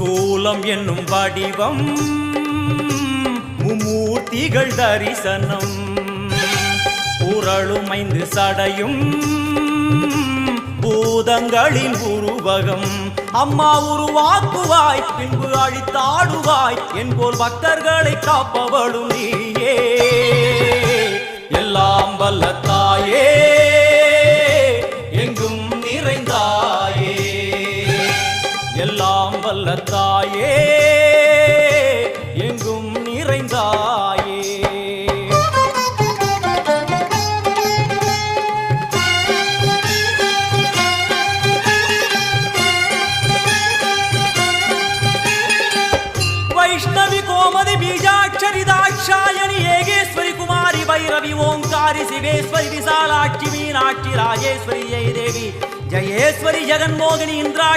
சூலம் என்னும் வடிவம் மும்மூர்த்திகள் தரிசனம் உரளுமைந்து சடையும் பூதங்களின் உருவகம் அம்மா உருவாக்குவாய் பின்பு அழித்தாடுவாய் என்போல் பக்தர்களை காப்பவளும் நீயே எல்லாம் வல்ல தாயே எங்கும் நிறைந்தாயே எல்லாம் வல்ல தாயே எங்கும் நிறைந்தாயே वैष्णवी कोमदि बीजाक्षरी दाक्षायणी येगेश्वरी कुमारी भैरवी ओंकारी शिवेश्वरी विशालाक्षी मीनाक्षी राजेश्वरी जय देवी जयेश्वरी जगन्मोहिनी इंद्राक्षी